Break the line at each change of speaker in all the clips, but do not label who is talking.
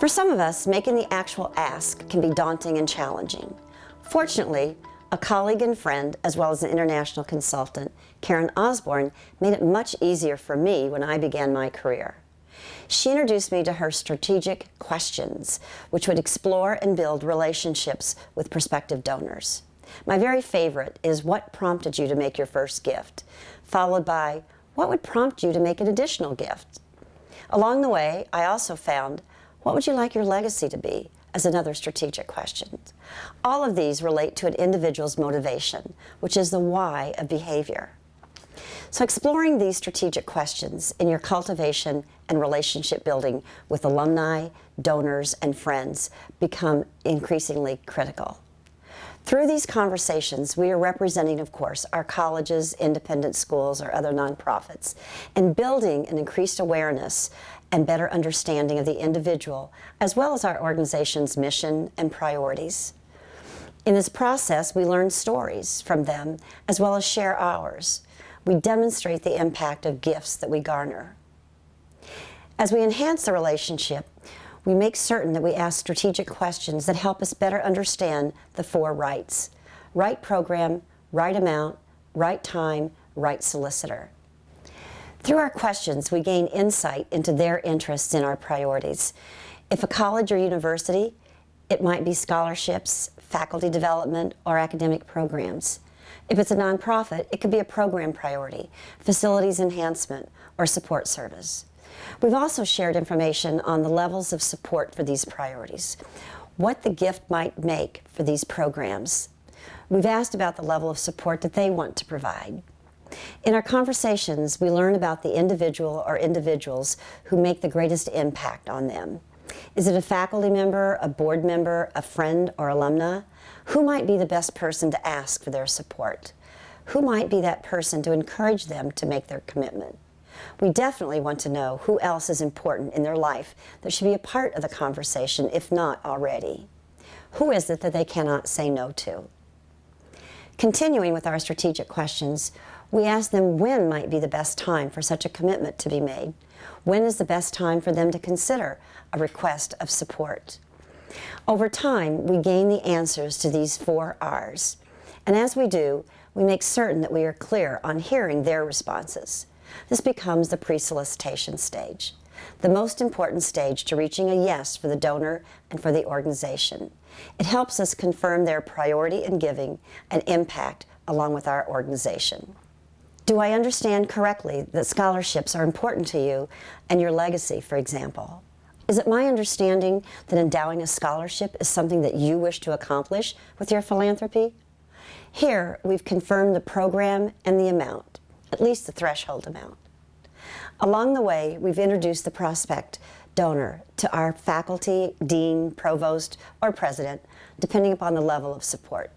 For some of us, making the actual ask can be daunting and challenging. Fortunately, a colleague and friend, as well as an international consultant, Karen Osborne, made it much easier for me when I began my career. She introduced me to her strategic questions, which would explore and build relationships with prospective donors. My very favorite is what prompted you to make your first gift, followed by what would prompt you to make an additional gift. Along the way, I also found what would you like your legacy to be as another strategic question. All of these relate to an individual's motivation, which is the why of behavior. So exploring these strategic questions in your cultivation and relationship building with alumni, donors, and friends become increasingly critical. Through these conversations, we are representing, of course, our colleges, independent schools, or other nonprofits, and building an increased awareness and better understanding of the individual, as well as our organization's mission and priorities. In this process, we learn stories from them, as well as share ours. We demonstrate the impact of gifts that we garner. As we enhance the relationship, we make certain that we ask strategic questions that help us better understand the 4 rights: right program, right amount, right time, right solicitor. Through our questions, we gain insight into their interests in our priorities. If a college or university, it might be scholarships, faculty development, or academic programs. If it's a nonprofit, it could be a program priority, facilities enhancement, or support service. We've also shared information on the levels of support for these priorities, what the gift might make for these programs. We've asked about the level of support that they want to provide. In our conversations, we learn about the individual or individuals who make the greatest impact on them. Is it a faculty member, a board member, a friend, or alumna? Who might be the best person to ask for their support? Who might be that person to encourage them to make their commitment? We definitely want to know who else is important in their life that should be a part of the conversation, if not already. Who is it that they cannot say no to? Continuing with our strategic questions, we ask them when might be the best time for such a commitment to be made. When is the best time for them to consider a request of support? Over time, we gain the answers to these 4 R's. And as we do, we make certain that we are clear on hearing their responses. This becomes the pre-solicitation stage, the most important stage to reaching a yes for the donor and for the organization. It helps us confirm their priority in giving and impact along with our organization. Do I understand correctly that scholarships are important to you and your legacy, for example? Is it my understanding that endowing a scholarship is something that you wish to accomplish with your philanthropy? Here, we've confirmed the program and the amount, at least the threshold amount. Along the way, we've introduced the prospect donor to our faculty, dean, provost, or president, depending upon the level of support.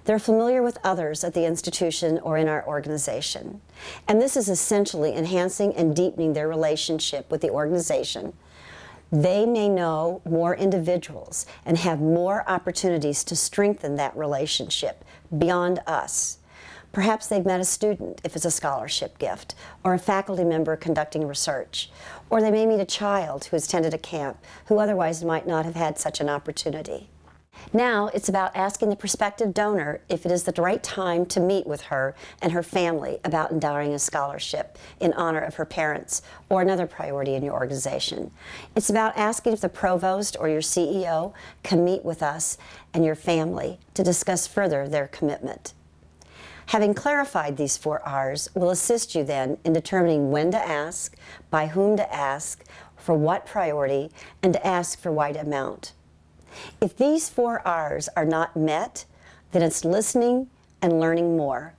They're familiar with others at the institution or in our organization, and this is essentially enhancing and deepening their relationship with the organization. They may know more individuals and have more opportunities to strengthen that relationship beyond us. Perhaps they've met a student, if it's a scholarship gift, or a faculty member conducting research. Or they may meet a child who has attended a camp who otherwise might not have had such an opportunity. Now it's about asking the prospective donor if it is the right time to meet with her and her family about endowing a scholarship in honor of her parents or another priority in your organization. It's about asking if the provost or your CEO can meet with us and your family to discuss further their commitment. Having clarified these 4 R's will assist you then in determining when to ask, by whom to ask, for what priority, and to ask for what amount. If these 4 R's are not met, then it's listening and learning more,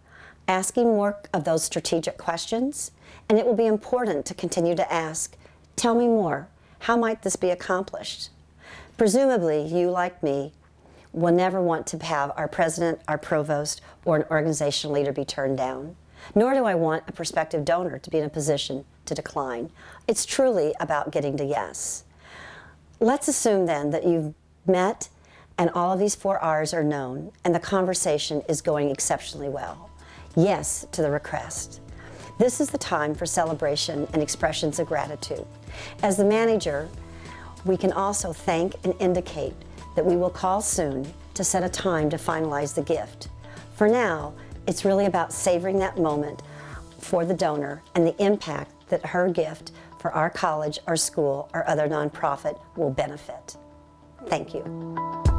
asking more of those strategic questions, and it will be important to continue to ask, tell me more, how might this be accomplished? Presumably, you, like me, will never want to have our president, our provost, or an organizational leader be turned down. Nor do I want a prospective donor to be in a position to decline. It's truly about getting to yes. Let's assume then that you've met and all of these 4 R's are known and the conversation is going exceptionally well. Yes to the request. This is the time for celebration and expressions of gratitude. As the manager, We can also thank and indicate that we will call soon to set a time to finalize the gift. For now, it's really about savoring that moment for the donor and the impact that her gift for our college or school or other nonprofit will benefit. Thank you.